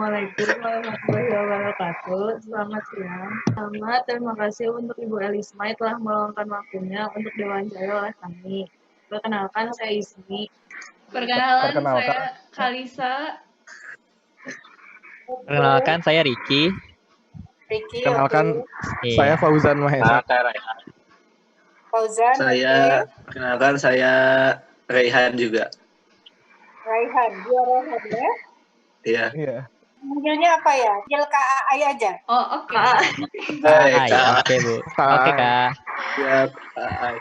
Assalamualaikum warahmatullahi wabarakatuh. Selamat siang. Pertama, terima kasih untuk Ibu Elisma yang telah meluangkan waktunya untuk diwawancara oleh kami. Perkenalkan, saya Ismi. Perkenalkan, saya Kalisa. Perkenalkan, saya Riki. Perkenalkan, Iya. saya Fauzan Mahesa. Fauzan, Perkenalkan, saya Raihan juga. Raihan, dia Raihan ya? Iya. Manggilnya apa ya? Panggil Kak Ai aja. Oh, oke. Hai, Kak. Oke, Bu. Oke, Kak. Siap, Kak.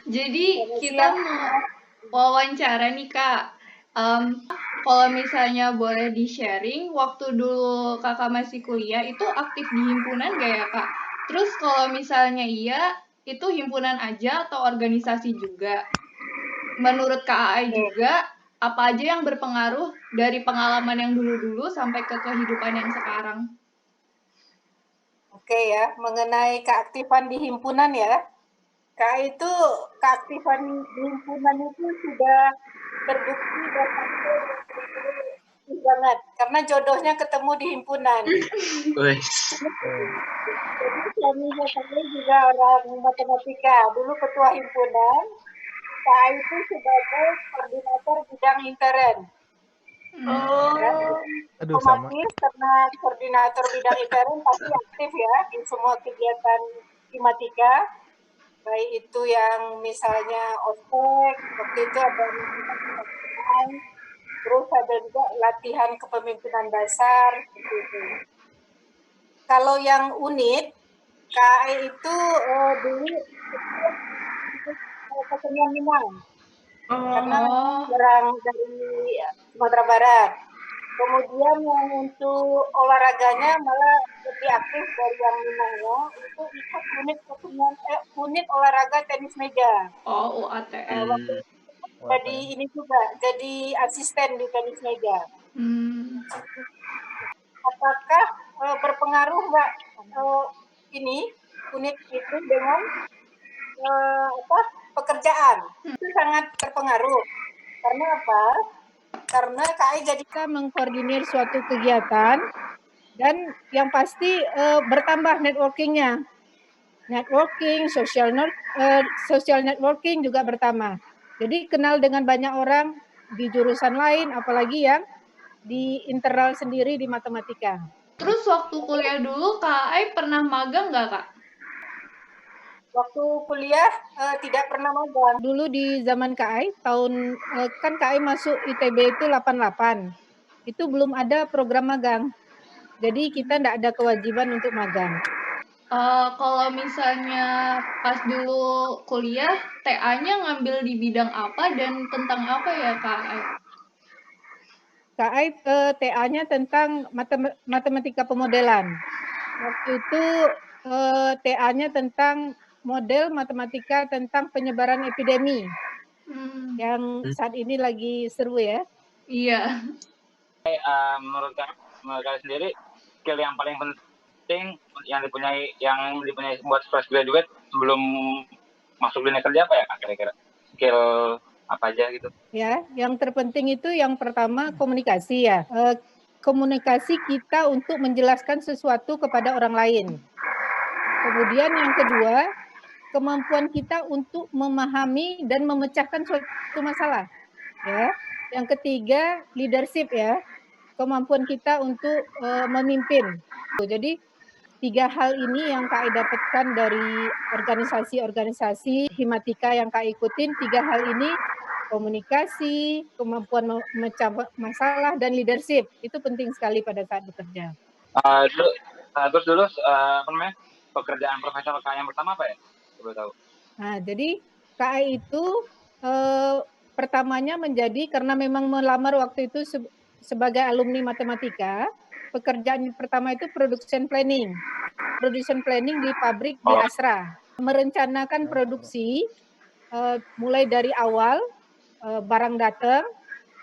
Jadi kita mau wawancara nih, Kak. Kalau misalnya boleh di-sharing, waktu dulu Kakak masih kuliah, itu aktif di himpunan nggak ya, Kak? Terus kalau misalnya iya, itu himpunan aja atau organisasi juga? Menurut Kak Ai juga, apa aja yang berpengaruh dari pengalaman yang dulu-dulu sampai ke kehidupan yang sekarang? Oke ya, mengenai keaktifan di himpunan ya. Kak Ai itu keaktifan di himpunan itu sudah terbukti dan banget karena jodohnya ketemu di himpunan. Wih. Jadi suaminya saya juga orang matematika, dulu ketua himpunan. Kak Ai itu sebagai koordinator bidang intern. Otomatis karena koordinator bidang intern pasti aktif ya di semua kegiatan himatika, baik itu yang misalnya ospek, waktu itu ada terus ada juga latihan kepemimpinan dasar seperti itu. Kalau yang unit, Kak Ai itu dulu kesenian Minang. Karena orang dari Sumatera Barat. Kemudian yang untuk olahraganya malah lebih aktif dari yang Minangnya, itu ikut unit olahraga tenis meja. Oh, UATM. Jadi ini juga, jadi asisten di tenis meja. Apakah berpengaruh Mbak ini unit itu dengan pekerjaan? Itu sangat berpengaruh. Karena apa? Karena KAI jadi mengkoordinir suatu kegiatan dan yang pasti bertambah networking-nya. Networking, social networking juga bertambah. Jadi kenal dengan banyak orang di jurusan lain, apalagi yang di internal sendiri di matematika. Terus waktu kuliah dulu, Kak Ai pernah magang nggak, Kak? Waktu kuliah tidak pernah magang. Dulu di zaman KAI, kan KAI masuk ITB itu 88. Itu belum ada program magang. Jadi kita tidak ada kewajiban untuk magang. Kalau misalnya pas dulu kuliah, TA-nya ngambil di bidang apa dan tentang apa ya, Kak Ai? KAI TA-nya tentang matematika pemodelan. Waktu itu TA-nya tentang model matematika tentang penyebaran epidemi yang saat ini lagi seru ya. Iya. Menurut kalian sendiri, skill yang paling penting yang dipunyai buat fresh graduate sebelum masuk dunia kerja apa ya Kak, kira-kira? Skill apa aja gitu? Ya, yang terpenting itu yang pertama komunikasi ya. Komunikasi kita untuk menjelaskan sesuatu kepada orang lain. Kemudian yang kedua, kemampuan kita untuk memahami dan memecahkan suatu masalah. Ya. Yang ketiga, leadership ya. Kemampuan kita untuk memimpin. Jadi 3 hal ini yang KAI dapatkan dari organisasi-organisasi himatika yang KAI ikutin. 3 hal ini, komunikasi, kemampuan memecah masalah, dan leadership. Itu penting sekali pada saat bekerja. Terus dulu pekerjaan profesional KAI yang pertama apa ya? Coba tahu. Nah, jadi KAI itu pertamanya menjadi karena memang melamar waktu itu sebagai alumni matematika, pekerjaan pertama itu production planning. Production planning di pabrik di Astra. Merencanakan produksi mulai dari awal barang datang,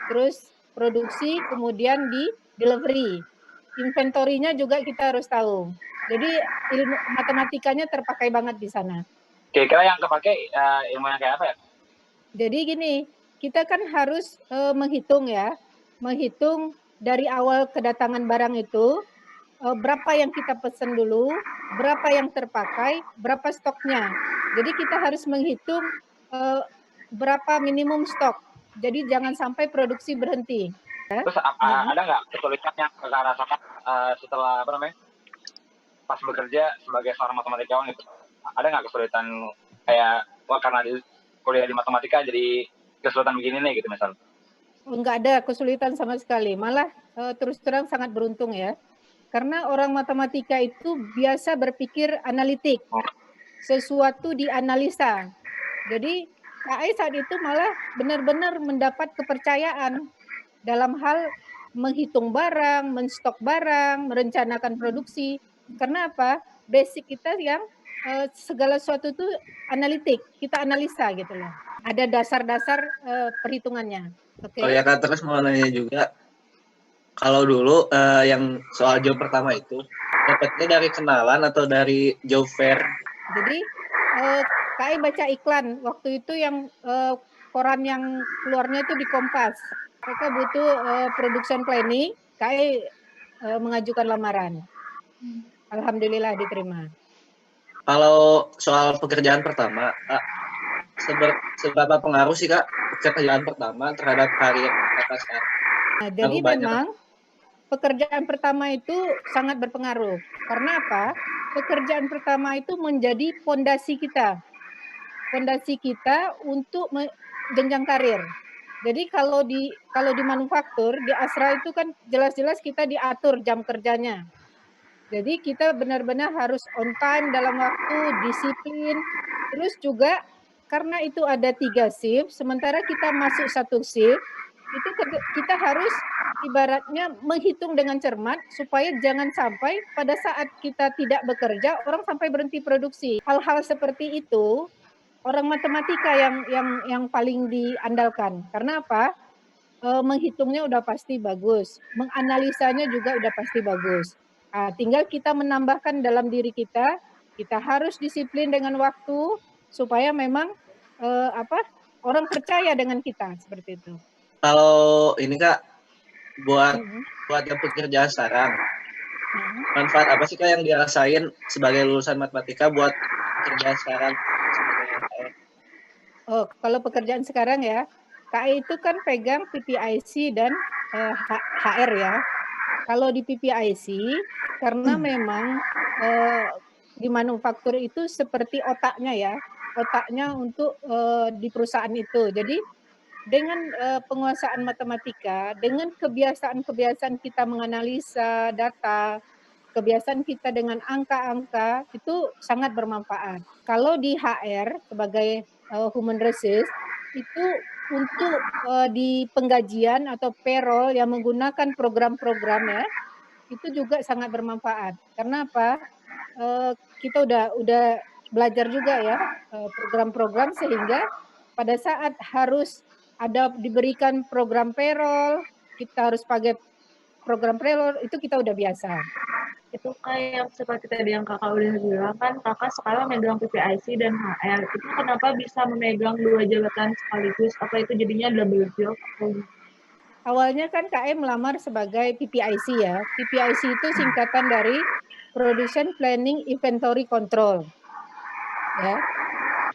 terus produksi, kemudian di delivery. Inventorinya juga kita harus tahu. Jadi ilmu matematikanya terpakai banget di sana. Kira-kira yang kepakai ilmu yang kayak apa ya? Jadi gini, kita kan harus menghitung ya, menghitung dari awal kedatangan barang itu, berapa yang kita pesan dulu, berapa yang terpakai, berapa stoknya. Jadi kita harus menghitung berapa minimum stok. Jadi jangan sampai produksi berhenti. Terus ada nggak kesulitan yang kakak rasakan setelah pas bekerja sebagai seorang matematikawan itu? Ada nggak kesulitan kayak karena kuliah di matematika jadi kesulitan begini nih gitu misalnya? Enggak ada kesulitan sama sekali, malah terus terang sangat beruntung ya. Karena orang matematika itu biasa berpikir analitik, sesuatu dianalisa. Jadi KAI saat itu malah benar-benar mendapat kepercayaan dalam hal menghitung barang, menstok barang, merencanakan produksi. Karena apa? Basic kita yang segala sesuatu itu analitik, kita analisa gitu loh. Ada dasar-dasar perhitungannya. Oke. Oh ya Kak, terus mau nanya juga, kalau dulu yang soal job pertama itu dapatnya dari kenalan atau dari job fair? Jadi KAI baca iklan waktu itu yang koran yang keluarnya itu di Kompas. Mereka butuh production planning, KAI mengajukan lamaran. Alhamdulillah diterima. Kalau soal pekerjaan pertama, Kak, seberapa pengaruh sih Kak pekerjaan pertama terhadap karir Kakak sekarang? Nah, jadi memang pekerjaan pertama itu sangat berpengaruh. Karena apa? Pekerjaan pertama itu menjadi fondasi kita. Fondasi kita untuk jenjang karir. Jadi kalau di manufaktur, di Astra itu kan jelas-jelas kita diatur jam kerjanya. Jadi kita benar-benar harus on time dalam waktu, disiplin. Terus juga karena itu ada 3 shift, sementara kita masuk 1 shift, itu kita harus ibaratnya menghitung dengan cermat supaya jangan sampai pada saat kita tidak bekerja orang sampai berhenti produksi. Hal-hal seperti itu orang matematika yang paling diandalkan. Karena apa? Menghitungnya udah pasti bagus, menganalisanya juga udah pasti bagus. Tinggal kita menambahkan dalam diri kita harus disiplin dengan waktu supaya memang orang percaya dengan kita seperti itu. Kalau ini Kak, buat yang pekerjaan sekarang, manfaat apa sih Kak yang dirasain sebagai lulusan matematika buat pekerjaan sekarang? Oh, kalau pekerjaan sekarang ya, KAI itu kan pegang PPIC dan HR ya. Kalau di PPIC, karena memang di manufaktur itu seperti otaknya ya, otaknya untuk di perusahaan itu. Jadi dengan penguasaan matematika, dengan kebiasaan-kebiasaan kita menganalisa data, kebiasaan kita dengan angka-angka, itu sangat bermanfaat. Kalau di HR sebagai human resource, itu untuk di penggajian atau payroll yang menggunakan program-program ya, itu juga sangat bermanfaat. Karena apa? Kita udah belajar juga ya program-program sehingga pada saat harus diberikan program payroll, kita harus pakai program payroll, itu kita udah biasa. Itu kayak seperti tadi yang kakak udah bilang kan, kakak sekarang megang PPIC dan HR. Itu kenapa bisa memegang 2 jabatan sekaligus? Apa itu jadinya double job? Awalnya kan KM melamar sebagai PPIC ya. PPIC itu singkatan dari Production Planning Inventory Control. Ya.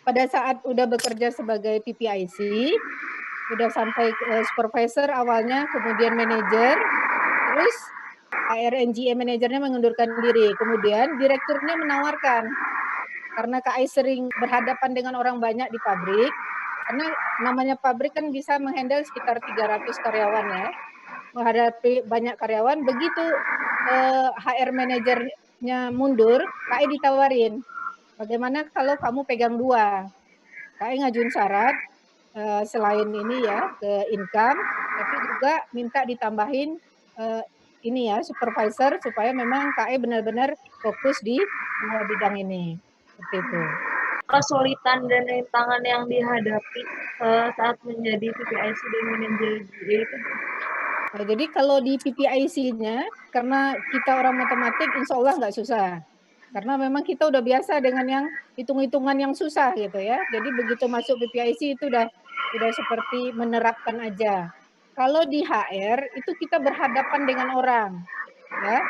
Pada saat udah bekerja sebagai PPIC, udah sampai supervisor awalnya, kemudian manajer, terus RNGA manajernya mengundurkan diri. Kemudian direkturnya menawarkan, karena KAI sering berhadapan dengan orang banyak di pabrik, karena namanya pabrik kan bisa menghandle sekitar 300 karyawan ya. Menghadapi banyak karyawan, begitu HR manajernya mundur, KAI ditawarin, bagaimana kalau kamu pegang 2? KAI ngajuin syarat, selain ini ya ke income, tapi juga minta ditambahin ini ya supervisor supaya memang KAI benar-benar fokus di 2 bidang ini. Seperti itu. Kesulitan dan rintangan yang dihadapi saat menjadi PPIC dan manajer itu. Nah, jadi kalau di PPIC-nya, karena kita orang matematik, insya Allah nggak susah. Karena memang kita udah biasa dengan yang hitung-hitungan yang susah gitu ya. Jadi begitu masuk PPIC itu udah seperti menerapkan aja. Kalau di HR itu kita berhadapan dengan orang, ya.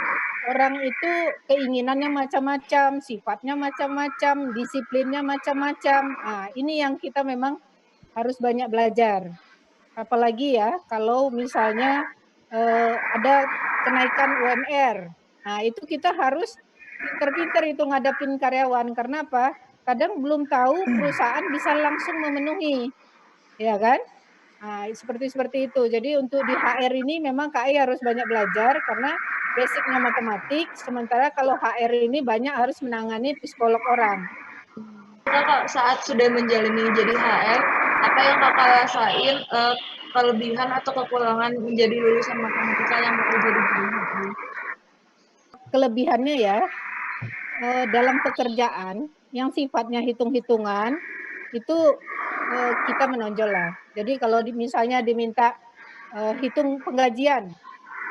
Orang itu keinginannya macam-macam, sifatnya macam-macam, disiplinnya macam-macam. Nah, ini yang kita memang harus banyak belajar. Apalagi ya kalau misalnya ada kenaikan UMR. Nah, itu kita harus pinter-pinter itu ngadapin karyawan. Karena apa? Kadang belum tahu perusahaan bisa langsung memenuhi, ya kan? Nah, seperti itu. Jadi untuk di HR ini memang KAI harus banyak belajar karena basicnya matematik, sementara kalau HR ini banyak harus menangani psikolog orang. Kakak saat sudah menjalani jadi HR, apa yang kakak rasain kelebihan atau kekurangan menjadi lulusan matematika yang bekerja di bidang HR? Kelebihannya ya, dalam pekerjaan yang sifatnya hitung-hitungan, itu kita menonjol lah. Jadi kalau misalnya diminta hitung penggajian,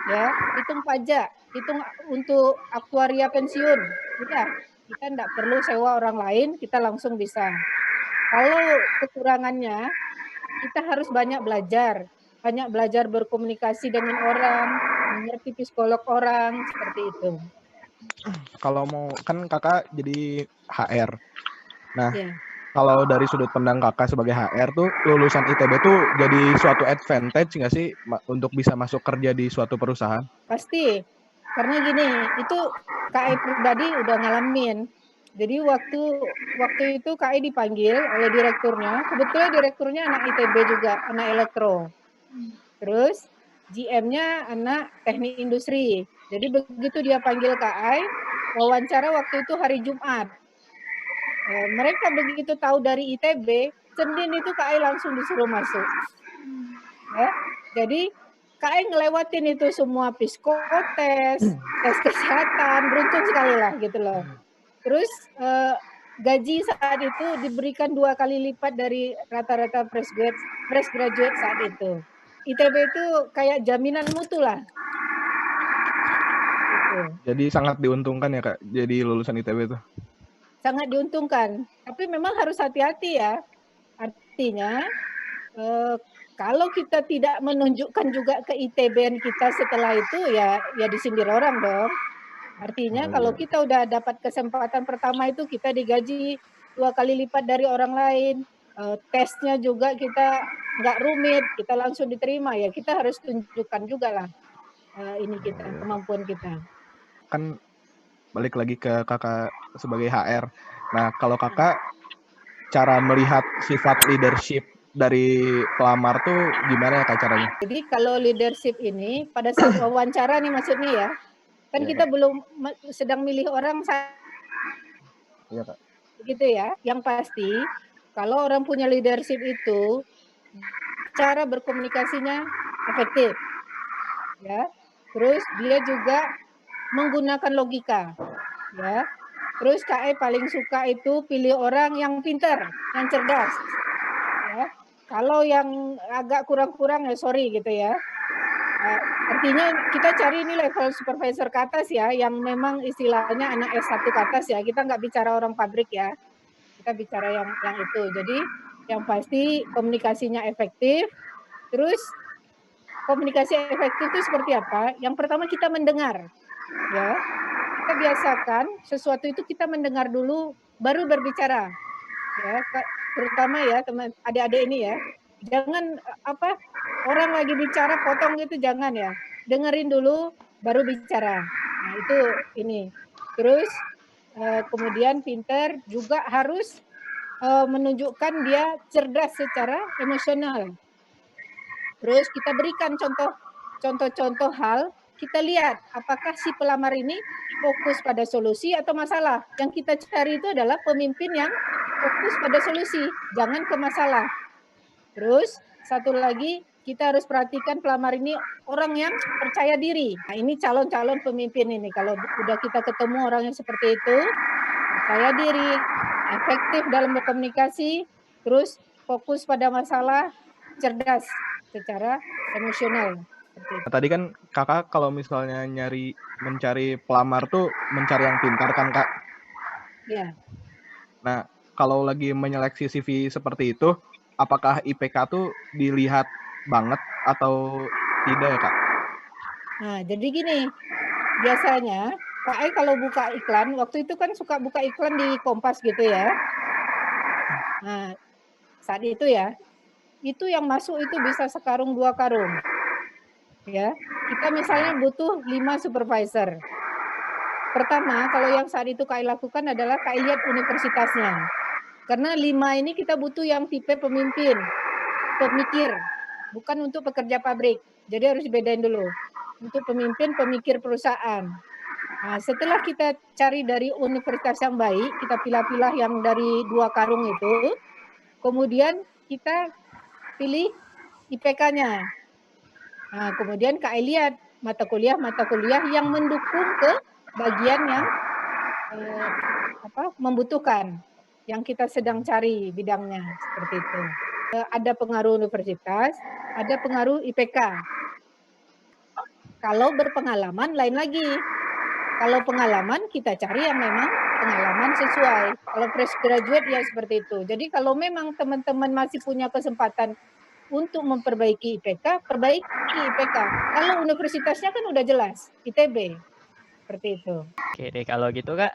ya, hitung pajak, hitung untuk aktuaria pensiun, udah kita tidak perlu sewa orang lain, kita langsung bisa. Kalau kekurangannya, kita harus banyak belajar berkomunikasi dengan orang, mengerti psikolog orang, seperti itu. Kalau mau, kan kakak jadi HR. Nah, Ya. kalau dari sudut pandang kakak sebagai HR tuh, lulusan ITB tuh jadi suatu advantage nggak sih untuk bisa masuk kerja di suatu perusahaan? Pasti, karena gini, itu KAI pribadi udah ngalamin. Jadi waktu itu KAI dipanggil oleh direkturnya, kebetulan direkturnya anak ITB juga, anak elektro. Terus GM-nya anak teknik industri. Jadi begitu dia panggil KAI, wawancara waktu itu hari Jumat. Mereka begitu tahu dari ITB, Senin itu KAI langsung disuruh masuk. Ya, jadi KAI ngelewatin itu semua psikotes, tes kesehatan, beruntung sekali lah gitu loh. Terus gaji saat itu diberikan 2 kali lipat dari rata-rata fresh graduate saat itu. ITB itu kayak jaminan mutu lah. Gitu. Jadi sangat diuntungkan ya Kak, jadi lulusan ITB itu. Sangat diuntungkan, tapi memang harus hati-hati ya. Artinya kalau kita tidak menunjukkan juga ke ITB kita setelah itu ya disindir orang dong. Artinya kalau kita udah dapat kesempatan pertama itu kita digaji 2 kali lipat dari orang lain. Tesnya juga kita nggak rumit, kita langsung diterima ya. Kita harus tunjukkan juga lah ini kita, kemampuan kita. Kan balik lagi ke kakak sebagai HR. Nah, kalau kakak cara melihat sifat leadership dari pelamar tuh gimana ya Kak caranya? Jadi kalau leadership ini pada saat wawancara nih maksudnya ya, kan kita belum sedang milih orang. Iya Kak. Gitu ya. Yang pasti kalau orang punya leadership itu cara berkomunikasinya efektif. Ya. Terus dia juga menggunakan logika. Ya. Terus KAI paling suka itu pilih orang yang pintar, yang cerdas. Ya. Kalau yang agak kurang-kurang ya sorry gitu ya. Artinya kita cari ini level supervisor ke atas ya, yang memang istilahnya anak S1 ke atas ya. Kita nggak bicara orang pabrik ya. Kita bicara yang itu. Jadi yang pasti komunikasinya efektif. Terus komunikasi efektif itu seperti apa? Yang pertama kita mendengar. Ya. Kita biasakan sesuatu itu kita mendengar dulu baru berbicara. Ya, terutama ya teman adik-adik ini ya. Jangan orang lagi bicara potong gitu, jangan ya. Dengerin dulu baru bicara. Nah, itu ini. Terus kemudian pinter juga harus menunjukkan dia cerdas secara emosional. Terus kita berikan contoh-contoh hal, kita lihat apakah si pelamar ini fokus pada solusi atau masalah. Yang kita cari itu adalah pemimpin yang fokus pada solusi, jangan ke masalah. Terus satu lagi kita harus perhatikan pelamar ini orang yang percaya diri. Nah, ini calon-calon pemimpin ini. Kalau udah kita ketemu orang yang seperti itu, percaya diri, efektif dalam berkomunikasi, terus fokus pada masalah, cerdas secara emosional. Tadi kan kakak kalau misalnya mencari pelamar tuh mencari yang pintar kan Kak? Ya. Nah, kalau lagi menyeleksi CV seperti itu, apakah IPK tuh dilihat banget atau tidak ya Kak? Nah, jadi gini, biasanya Kak E kalau buka iklan, waktu itu kan suka buka iklan di Kompas gitu ya. Nah, saat itu ya, itu yang masuk itu bisa sekarung 2 karung. Ya, kita misalnya butuh 5 supervisor. Pertama, kalau yang saat itu Kak E lakukan adalah Kak E lihat universitasnya. Karena 5 ini kita butuh yang tipe pemimpin, pemikir, bukan untuk pekerja pabrik. Jadi harus dibedain dulu. Untuk pemimpin, pemikir perusahaan. Nah, setelah kita cari dari universitas yang baik, kita pilah-pilah yang dari 2 karung itu, kemudian kita pilih IPK-nya. Nah, kemudian Kak E lihat mata kuliah yang mendukung ke bagian yang membutuhkan, yang kita sedang cari bidangnya, seperti itu. Ada pengaruh universitas, ada pengaruh IPK. Kalau berpengalaman lain lagi. Kalau pengalaman kita cari yang memang pengalaman sesuai. Kalau fresh graduate ya seperti itu. Jadi kalau memang teman-teman masih punya kesempatan untuk memperbaiki IPK, perbaiki IPK. Kalau universitasnya kan udah jelas, ITB. Seperti itu. Oke deh, kalau gitu Kak,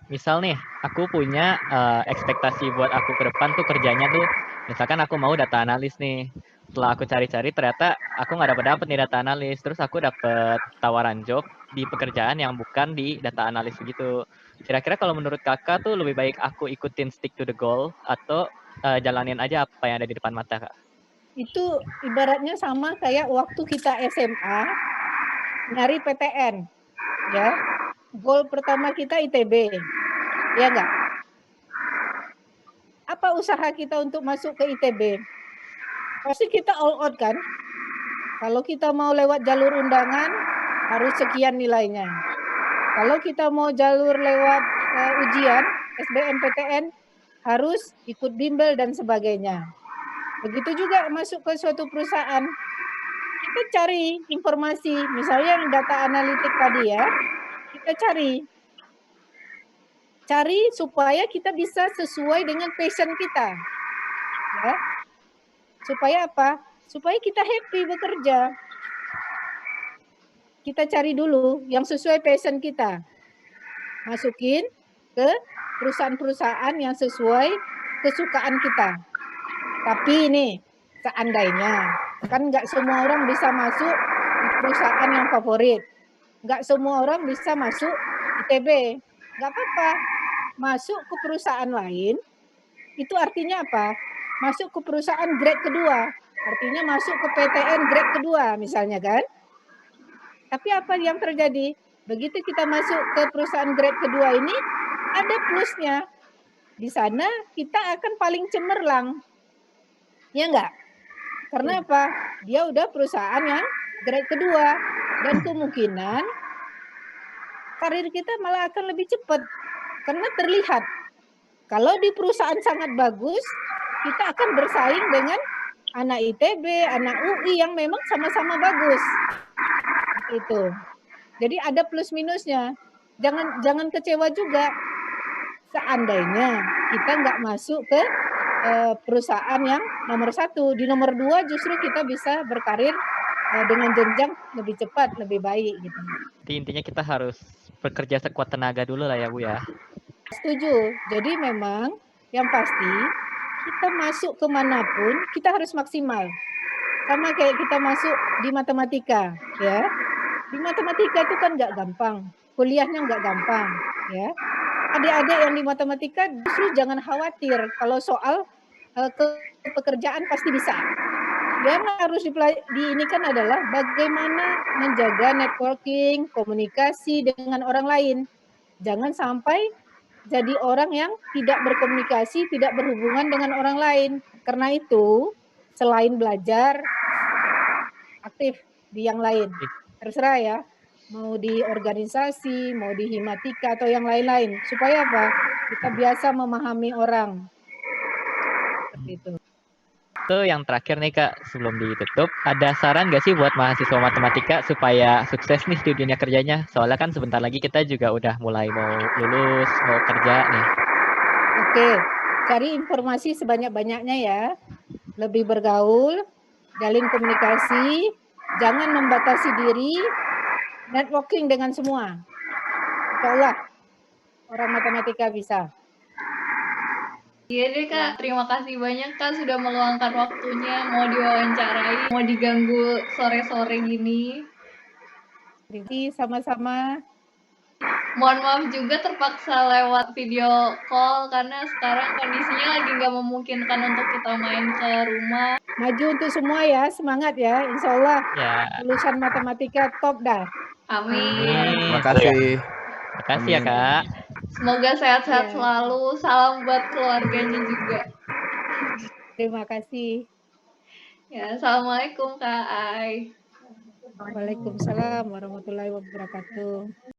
misal nih, aku punya ekspektasi buat aku ke depan tuh kerjanya tuh, misalkan aku mau data analis nih. Setelah aku cari-cari ternyata aku nggak dapet nih data analis, terus aku dapet tawaran job di pekerjaan yang bukan di data analis begitu. Kira-kira kalau menurut Kakak tuh lebih baik aku ikutin stick to the goal atau jalanin aja apa yang ada di depan mata Kak? Itu ibaratnya sama kayak waktu kita SMA nyari PTN. Ya, goal pertama kita ITB, ya enggak? Apa usaha kita untuk masuk ke ITB? Pasti kita all out kan? Kalau kita mau lewat jalur undangan, harus sekian nilainya. Kalau kita mau jalur lewat ujian, SBMPTN, harus ikut bimbel dan sebagainya. Begitu juga masuk ke suatu perusahaan, kita cari informasi, misalnya yang data analitik tadi ya, kita cari supaya kita bisa sesuai dengan passion kita, ya. Supaya apa? Supaya kita happy bekerja. Kita cari dulu yang sesuai passion kita, masukin ke perusahaan-perusahaan yang sesuai kesukaan kita. Tapi ini seandainya, kan nggak semua orang bisa masuk di perusahaan yang favorit. Nggak semua orang bisa masuk ITB. Nggak apa-apa. Masuk ke perusahaan lain, itu artinya apa? Masuk ke perusahaan grade kedua. Artinya masuk ke PTN grade kedua misalnya kan. Tapi apa yang terjadi? Begitu kita masuk ke perusahaan grade kedua ini, ada plusnya. Di sana kita akan paling cemerlang. Ya enggak? Karena apa? Dia udah perusahaan yang grade kedua. Dan kemungkinan karir kita malah akan lebih cepat. Karena terlihat. Kalau di perusahaan sangat bagus, kita akan bersaing dengan anak ITB, anak UI yang memang sama-sama bagus. Itu. Jadi ada plus minusnya. Jangan kecewa juga. Seandainya kita nggak masuk ke perusahaan yang nomor 1, di nomor 2 justru kita bisa berkarir dengan jenjang lebih cepat, lebih baik gitu. Intinya kita harus bekerja sekuat tenaga dulu lah ya Bu ya. Setuju. Jadi memang yang pasti kita masuk kemanapun kita harus maksimal. Sama kayak kita masuk di matematika, ya. Di matematika itu kan nggak gampang, kuliahnya nggak gampang, ya. Adik-adik yang di matematika justru jangan khawatir kalau soal pekerjaan pasti bisa. Yang harus diinikan adalah bagaimana menjaga networking, komunikasi dengan orang lain. Jangan sampai jadi orang yang tidak berkomunikasi, tidak berhubungan dengan orang lain. Karena itu, selain belajar, aktif di yang lain. Terserah ya, mau di organisasi, mau di himatika atau yang lain-lain. Supaya apa? Kita biasa memahami orang. Seperti itu. Itu yang terakhir nih Kak, sebelum ditutup, ada saran nggak sih buat mahasiswa matematika supaya sukses nih di dunia kerjanya? Soalnya kan sebentar lagi kita juga udah mulai mau lulus, mau kerja nih. Oke, cari informasi sebanyak-banyaknya ya. Lebih bergaul, jalin komunikasi, jangan membatasi diri, networking dengan semua. Insya Allah orang matematika bisa. Iya deh Kak, terima kasih banyak Kak sudah meluangkan waktunya, mau diwawancarai, mau diganggu sore-sore gini. Terima kasih sama-sama. Mohon maaf juga terpaksa lewat video call karena sekarang kondisinya lagi nggak memungkinkan untuk kita main ke rumah. Maju untuk semua ya, semangat ya. Insya Allah Ya, lulusan matematika top dah. Amin. Terima kasih. Terima kasih ya Amin. Kak. Semoga sehat-sehat Iya. selalu. Salam buat keluarganya juga. Terima kasih. Ya, assalamualaikum Kak Ai. Waalaikumsalam warahmatullahi wabarakatuh.